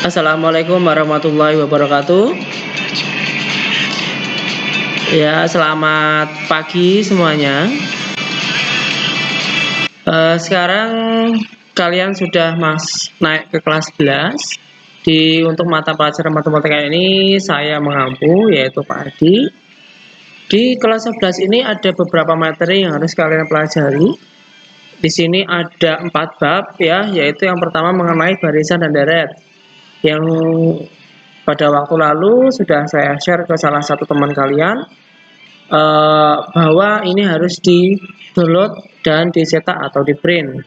Assalamualaikum warahmatullahi wabarakatuh. Ya, selamat pagi semuanya. Sekarang kalian sudah naik ke kelas 11. Untuk mata pelajaran matematika ini saya mengampu, yaitu Pak Adi. Di kelas 11 ini ada beberapa materi yang harus kalian pelajari. Di sini ada 4 bab ya, yaitu yang pertama mengenai barisan dan deret. Yang pada waktu lalu sudah saya share ke salah satu teman kalian bahwa ini harus di-download dan dicetak atau di-print.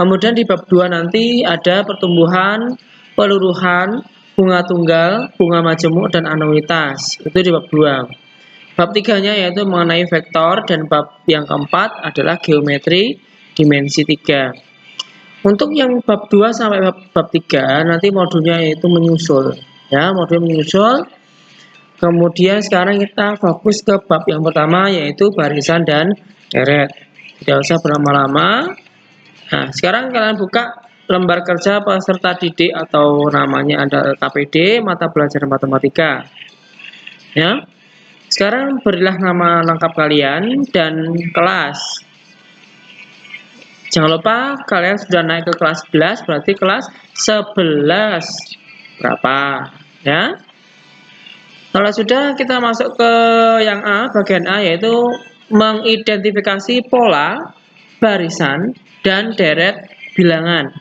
Kemudian di bab 2 nanti ada pertumbuhan, peluruhan, bunga tunggal, bunga majemuk, dan anuitas. Itu di bab 2. Bab 3-nya yaitu mengenai vektor, dan bab yang keempat adalah geometri dimensi 3. Untuk yang bab 2 sampai bab 3 nanti modulnya yaitu menyusul. Ya, modul menyusul. Kemudian sekarang kita fokus ke bab yang pertama yaitu barisan dan deret. Tidak usah berlama-lama. Nah, sekarang kalian buka lembar kerja peserta didik atau namanya ada KPD mata pelajaran matematika. Ya. Sekarang berilah nama lengkap kalian dan kelas. Jangan lupa kalian sudah naik ke kelas 11, berarti kelas 11 berapa? Ya. Kalau sudah, kita masuk ke yang A, bagian A, yaitu mengidentifikasi pola, barisan, dan deret bilangan.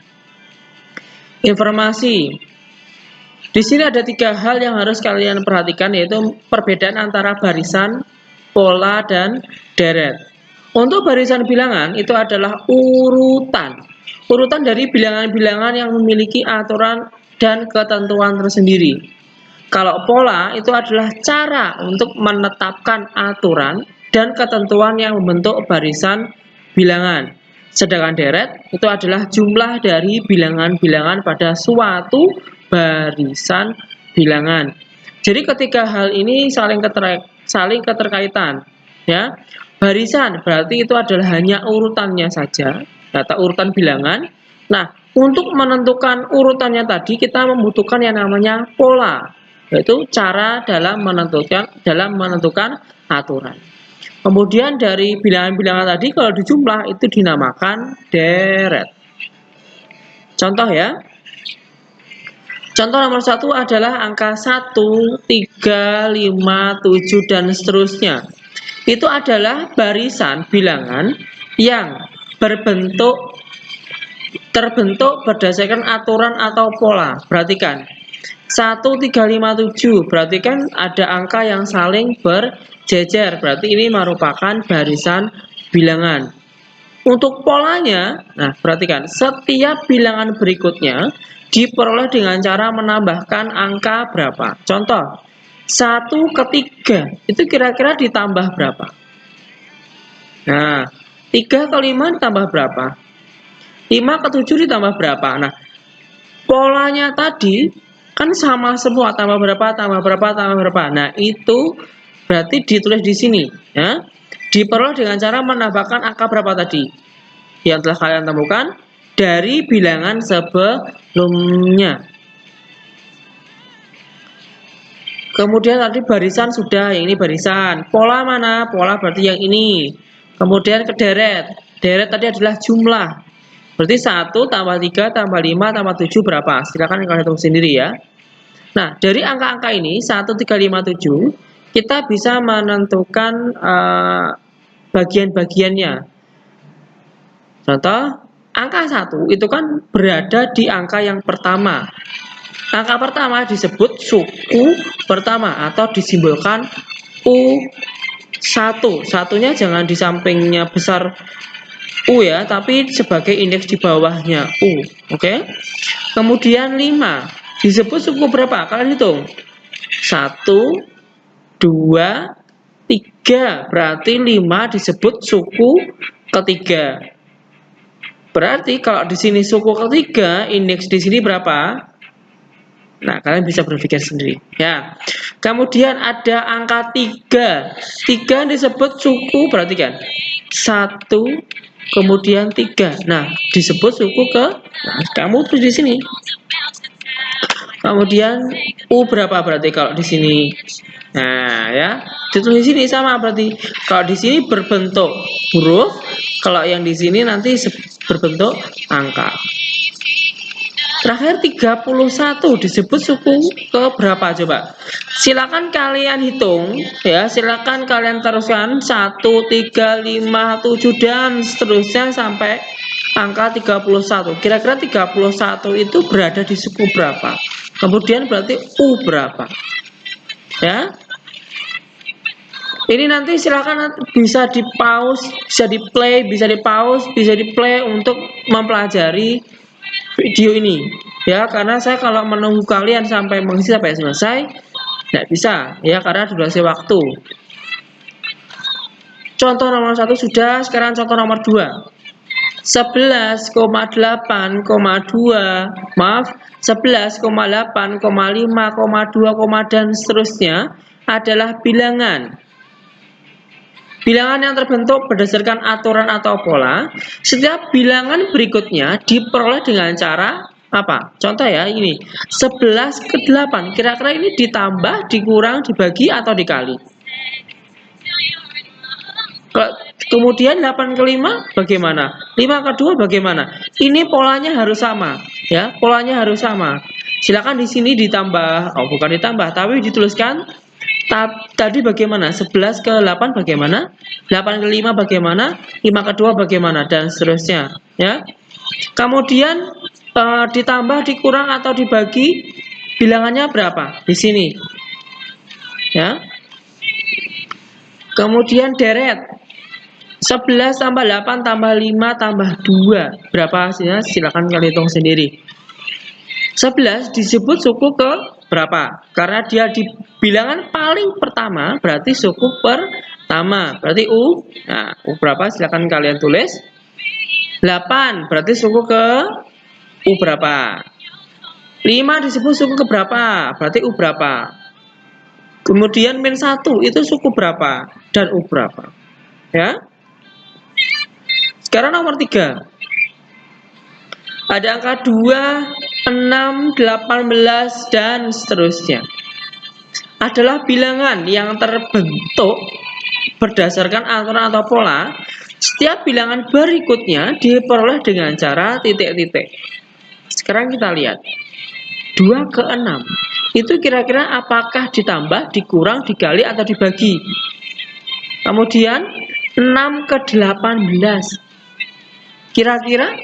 Informasi. Di sini ada 3 hal yang harus kalian perhatikan, yaitu perbedaan antara barisan, pola, dan deret. Untuk barisan bilangan, itu adalah urutan. Urutan dari bilangan-bilangan yang memiliki aturan dan ketentuan tersendiri. Kalau pola itu adalah cara untuk menetapkan aturan dan ketentuan yang membentuk barisan bilangan. Sedangkan deret itu adalah jumlah dari bilangan-bilangan pada suatu barisan bilangan. Jadi ketiga hal ini saling keterkaitan. Ya, barisan berarti itu adalah hanya urutannya saja, data urutan bilangan. Nah, untuk menentukan urutannya tadi kita membutuhkan yang namanya pola, yaitu cara dalam menentukan aturan. Kemudian dari bilangan-bilangan tadi kalau dijumlah itu dinamakan deret. Contoh ya. Contoh nomor 1 adalah angka 1, 3, 5, 7 dan seterusnya. Itu adalah barisan bilangan yang terbentuk berdasarkan aturan atau pola. Perhatikan. 1, 3, 5, 7 berarti kan ada angka yang saling berjejer, berarti ini merupakan barisan bilangan. Untuk polanya, nah perhatikan, setiap bilangan berikutnya diperoleh dengan cara menambahkan angka berapa. Contoh, 1 ke 3 itu kira-kira ditambah berapa? Nah, 3 ke 5 ditambah berapa? 5 ke 7 ditambah berapa? Nah, polanya tadi kan sama semua, tambah berapa, tambah berapa, tambah berapa. Nah, itu berarti ditulis di sini, ya. Diperoleh dengan cara menambahkan angka berapa tadi yang telah kalian temukan dari bilangan sebelumnya. Kemudian tadi barisan sudah, yang ini barisan. Pola mana? Pola berarti yang ini. Kemudian ke deret. Deret tadi adalah jumlah. Berarti 1 tambah 3 tambah 5 tambah 7 berapa? Silakan kalian hitung sendiri ya. Nah, dari angka-angka ini 1, 3, 5, 7 kita bisa menentukan bagian-bagiannya. Contoh, angka 1 itu kan berada di angka yang pertama. Angka pertama disebut suku pertama atau disimbolkan U1. Satunya jangan di sampingnya besar U ya, tapi sebagai indeks di bawahnya U. Oke. Kemudian 5 disebut suku berapa? Kalian hitung. 1, 2, 3. Berarti 5 disebut suku ketiga. Berarti kalau di sini suku ketiga, indeks di sini berapa? Nah, kalian bisa berpikir sendiri. Ya. Kemudian ada angka 3. 3 disebut suku, perhatikan. 1, kemudian 3. Nah, disebut suku ke. Nah, kamu tulis di sini. Kemudian U berapa berarti kalau di sini? Nah, ya. Ditulis di sini sama berarti. Kalau di sini berbentuk huruf, kalau yang di sini nanti berbentuk angka. Terakhir 31 disebut suku ke berapa coba? Silakan kalian hitung ya, silakan kalian teruskan 1, 3, 5, 7 dan seterusnya sampai angka 31. Kira-kira 31 itu berada di suku berapa? Kemudian berarti U berapa? Ya. Ini nanti silakan bisa di pause, bisa di play, bisa di pause, bisa di play untuk mempelajari video ini ya, karena saya kalau menunggu kalian sampai mengisi sampai selesai tidak bisa ya, karena durasi waktu. Contoh nomor 1 sudah, sekarang contoh nomor 2. 11,8,2 maaf 11,8,5,2, dan seterusnya adalah bilangan yang terbentuk berdasarkan aturan atau pola. Setiap bilangan berikutnya diperoleh dengan cara apa? Contoh ya, ini 11/8. Kira-kira ini ditambah, dikurang, dibagi, atau dikali? Kemudian 8/5 bagaimana? 5/2 bagaimana? Ini polanya harus sama ya, polanya harus sama. Silakan di sini ditambah, oh bukan ditambah, tapi dituliskan tadi bagaimana? 11/8 bagaimana? 8/5 bagaimana? 5/2 bagaimana? Dan seterusnya ya. Kemudian ditambah, dikurang, atau dibagi, bilangannya berapa? Di sini ya. Kemudian deret 11 tambah 8 tambah 5 tambah 2. Berapa hasilnya? Silakan kalian hitung sendiri. 11 disebut suku ke berapa? Karena dia di bilangan paling pertama, berarti suku pertama. Berarti U. Nah, U berapa? Silakan kalian tulis. 8 berarti suku ke U berapa? 5 disebut suku ke berapa? Berarti U berapa? Kemudian -1 itu suku berapa? Dan U berapa? Ya. Sekarang nomor 3. Ada angka 2, 6, 18, dan seterusnya. Adalah bilangan yang terbentuk berdasarkan aturan atau pola. Setiap bilangan berikutnya diperoleh dengan cara titik-titik. Sekarang kita lihat. 2/6. Itu kira-kira apakah ditambah, dikurang, dikali, atau dibagi? Kemudian 6/18. Kira-kira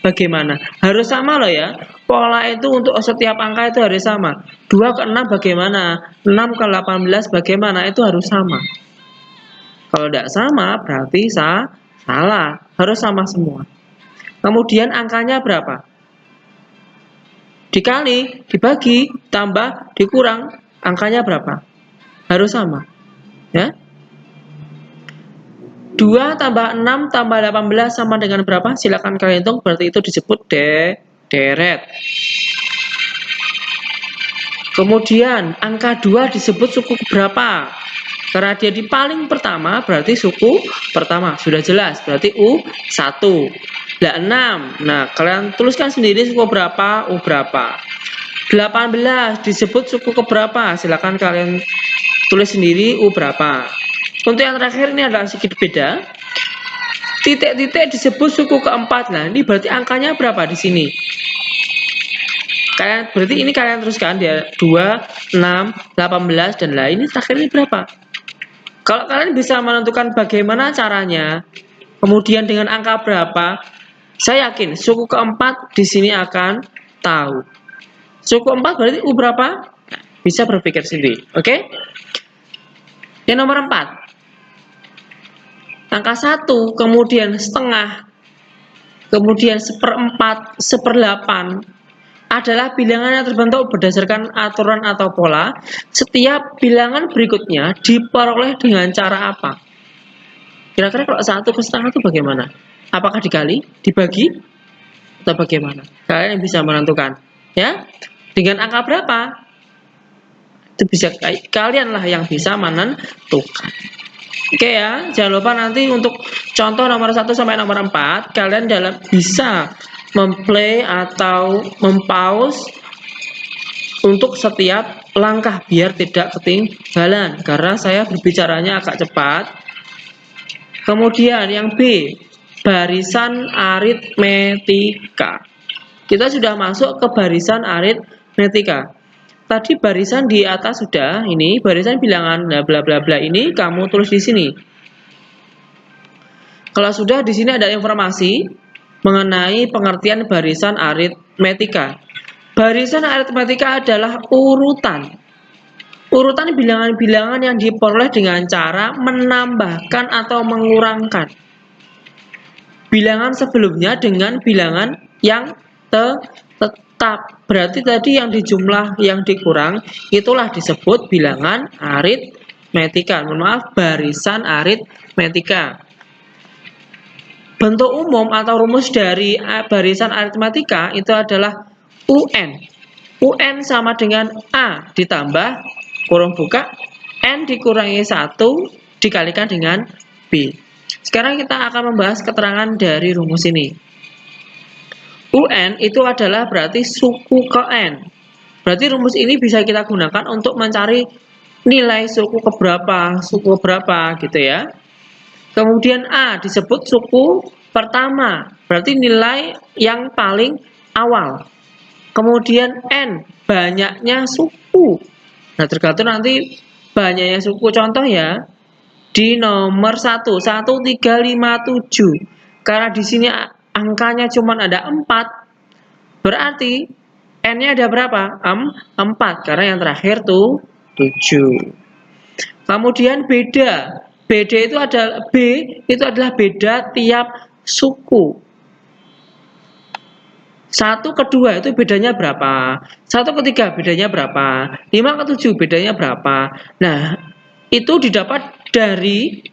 bagaimana? Harus sama loh ya. Pola itu untuk setiap angka itu harus sama. 2/6 bagaimana? 6/18 bagaimana? Itu harus sama. Kalau tidak sama berarti salah. Harus sama semua. Kemudian angkanya berapa? Dikali, dibagi, tambah, dikurang, angkanya berapa? Harus sama. Ya. 2 tambah 6 tambah 18 sama dengan berapa? Silakan kalian hitung, berarti itu disebut deret. Kemudian angka 2 disebut suku berapa? Karena dia di paling pertama berarti suku pertama. Sudah jelas, berarti U1. Nah, 6. Nah, kalian tuliskan sendiri suku berapa, U berapa. 18 disebut suku ke berapa? Silakan kalian tulis sendiri U berapa. Untuk yang terakhir ini adalah sedikit beda. Titik-titik disebut suku keempat. Nah, ini berarti angkanya berapa di sini? Berarti ini kalian teruskan dia 2, 6, 18, dan lain. Ini terakhir ini berapa? Kalau kalian bisa menentukan bagaimana caranya, kemudian dengan angka berapa, saya yakin suku keempat di sini akan tahu. Suku keempat berarti U berapa? Bisa berpikir sendiri. Oke? Yang nomor 4. Angka 1, kemudian setengah, kemudian 1/4, 1/8 adalah bilangan yang terbentuk berdasarkan aturan atau pola. Setiap bilangan berikutnya diperoleh dengan cara apa? Kira-kira kalau 1/2 itu bagaimana? Apakah dikali, dibagi, atau bagaimana? Kalian bisa menentukan. Ya, dengan angka berapa? Itu bisa kalianlah yang bisa menentukan. Oke ya, jangan lupa nanti untuk contoh nomor 1 sampai nomor 4 kalian bisa memplay atau mempause untuk setiap langkah biar tidak ketinggalan, karena saya berbicaranya agak cepat. Kemudian yang B, barisan aritmetika. Kita sudah masuk ke barisan aritmetika. Tadi barisan di atas sudah, ini barisan bilangan bla bla bla bla, ini kamu tulis di sini. Kalau sudah, di sini ada informasi mengenai pengertian barisan aritmetika. Barisan aritmetika adalah urutan bilangan-bilangan yang diperoleh dengan cara menambahkan atau mengurangkan bilangan sebelumnya dengan bilangan yang tetap. Berarti tadi yang dijumlah, yang dikurang, itulah disebut bilangan aritmetika. Mohon maaf, barisan aritmetika. Bentuk umum atau rumus dari barisan aritmetika itu adalah UN. UN sama dengan A ditambah kurung buka N dikurangi 1 dikalikan dengan B. Sekarang kita akan membahas keterangan dari rumus ini. UN itu adalah berarti suku ke N. Berarti rumus ini bisa kita gunakan untuk mencari nilai suku keberapa gitu ya. Kemudian A disebut suku pertama, berarti nilai yang paling awal. Kemudian N, banyaknya suku. Nah, tergantung nanti banyaknya suku. Contoh ya, di nomor 1, 1357. Karena di sini angkanya cuma ada 4, berarti N-nya ada berapa? 4, karena yang terakhir tuh 7. Kemudian beda. Beda itu adalah B, itu adalah beda tiap suku. 1 ke 2 itu bedanya berapa? 1 ke 3 bedanya berapa? 5 ke 7 bedanya berapa? Nah, itu didapat dari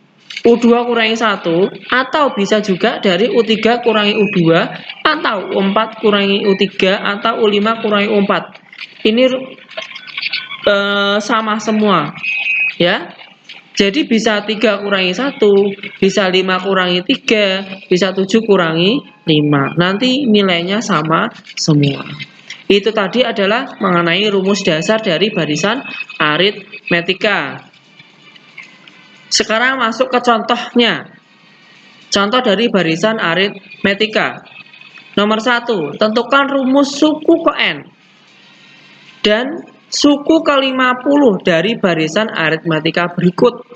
U2 kurangi 1, atau bisa juga dari U3 kurangi U2, atau U4 kurangi U3, atau U5 kurangi U4. Ini sama semua ya. Jadi bisa 3 kurangi 1, bisa 5 kurangi 3, bisa 7 kurangi 5. Nanti nilainya sama semua. Itu tadi adalah mengenai rumus dasar dari barisan aritmetika. Sekarang masuk ke contohnya. Contoh dari barisan aritmetika. Nomor 1, tentukan rumus suku ke N dan suku ke-50 dari barisan aritmetika berikut.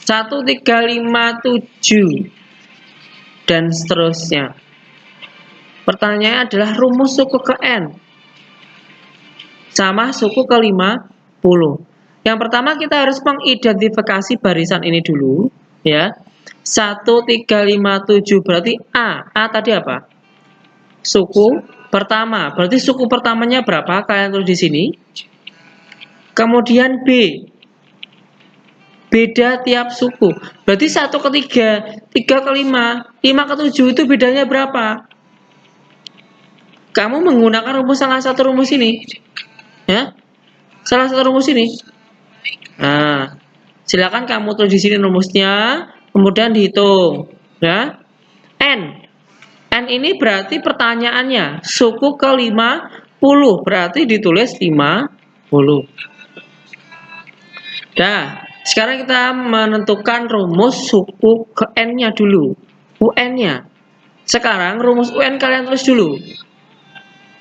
1357 dan seterusnya. Pertanyaannya adalah rumus suku ke N sama suku ke-50. Yang pertama kita harus mengidentifikasi barisan ini dulu ya. 1357 berarti A. A tadi apa? Suku pertama. Berarti suku pertamanya berapa? Kalian tulis di sini. Kemudian B. Beda tiap suku. Berarti 1 ke 3, 3 ke 5, 5 ke 7 itu bedanya berapa? Kamu menggunakan rumus salah satu rumus ini. Ya. Salah satu rumus ini. Nah, silakan kamu tulis di sini rumusnya, kemudian dihitung, ya. N. N ini berarti pertanyaannya suku ke-50, berarti ditulis 50. Nah, sekarang kita menentukan rumus suku ke N-nya dulu, UN-nya. Sekarang rumus UN kalian tulis dulu.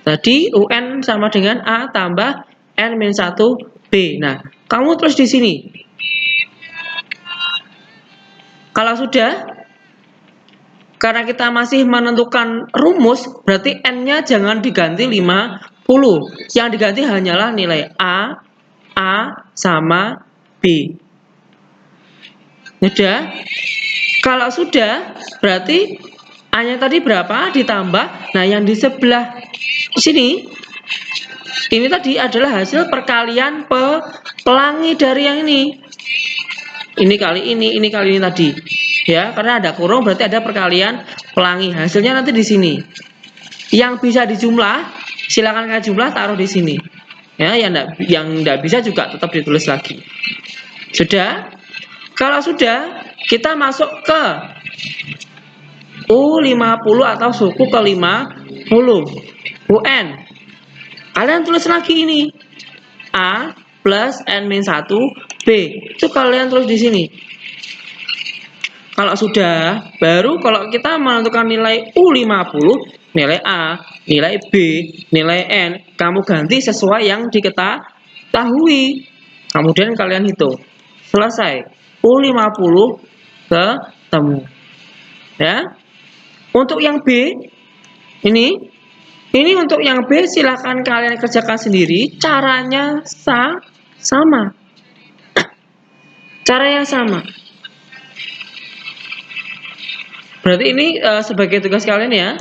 Tadi UN sama dengan A tambah N-1B. Nah, kamu tulis di sini. Kalau sudah, karena kita masih menentukan rumus, berarti N-nya jangan diganti 50. Yang diganti hanyalah nilai A sama B. Sudah? Kalau sudah, berarti A-nya tadi berapa ditambah. Nah, yang di sebelah sini, ini tadi adalah hasil perkalian pelangi dari yang ini. Ini kali ini kali ini tadi. Ya, karena ada kurung berarti ada perkalian pelangi. Hasilnya nanti di sini. Yang bisa dijumlah, silakan kalian jumlah taruh di sini. Ya, yang enggak bisa juga tetap ditulis lagi. Sudah? Kalau sudah, kita masuk ke U50 atau suku ke-50. UN. Kalian tulis lagi ini. A plus N-1 B. Itu kalian tulis di sini. Kalau sudah, baru kalau kita menentukan nilai U50, nilai A, nilai B, nilai N, kamu ganti sesuai yang diketahui. Kemudian kalian hitung. Selesai. U50 ketemu. Ya. Untuk yang B, ini untuk yang B silahkan kalian kerjakan sendiri. Caranya sama. Caranya sama. Berarti ini sebagai tugas kalian ya.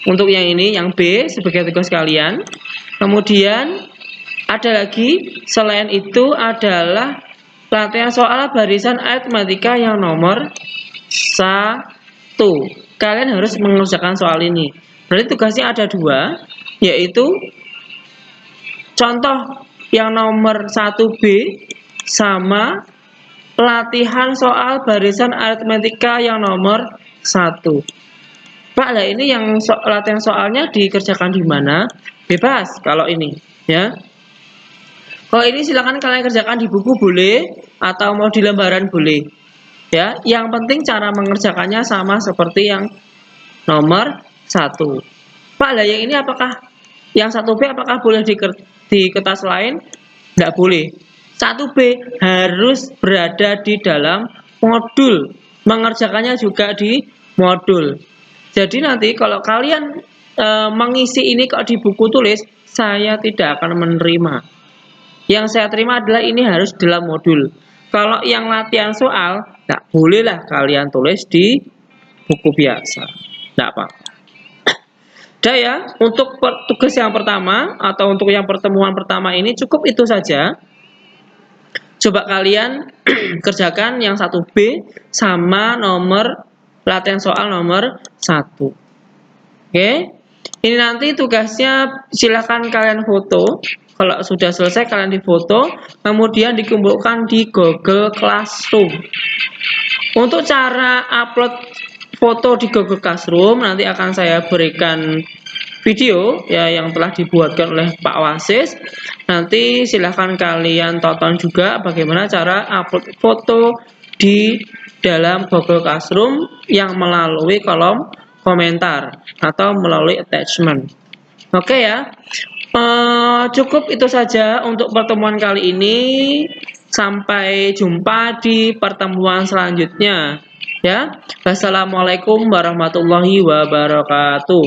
Untuk yang ini, yang B sebagai tugas kalian. Kemudian ada lagi selain itu adalah latihan soal barisan aritmatika yang nomor 1. Kalian harus mengerjakan soal ini. Berarti tugasnya ada 2, yaitu contoh yang nomor 1B sama latihan soal barisan aritmatika yang nomor 1. Pak, lah ini yang latihan soalnya dikerjakan di mana? Bebas kalau ini, ya. Kalau ini silakan kalian kerjakan di buku boleh atau mau di lembaran boleh. Ya, yang penting cara mengerjakannya sama seperti yang nomor 1. Pak, lah yang ini apakah yang 1B apakah boleh di kertas lain? Tidak boleh. 1B harus berada di dalam modul. Mengerjakannya juga di modul. Jadi nanti kalau kalian mengisi ini kok di buku tulis, saya tidak akan menerima. Yang saya terima adalah ini harus dalam modul. Kalau yang latihan soal, tak bolehlah kalian tulis di buku biasa. Tidak apa-apa. Udah ya, untuk tugas yang pertama atau untuk yang pertemuan pertama ini cukup itu saja. Coba kalian kerjakan yang 1B sama nomor latihan soal nomor 1. Oke. Ini nanti tugasnya silahkan kalian foto. Kalau sudah selesai kalian difoto, kemudian dikumpulkan di Google Classroom. Untuk cara upload foto di Google Classroom nanti akan saya berikan video ya yang telah dibuatkan oleh Pak Wasis. Nanti silahkan kalian tonton juga bagaimana cara upload foto di dalam Google Classroom yang melalui kolom komentar atau melalui attachment. Oke ya, cukup itu saja untuk pertemuan kali ini. Sampai jumpa di pertemuan selanjutnya. Ya, wassalamualaikum warahmatullahi wabarakatuh.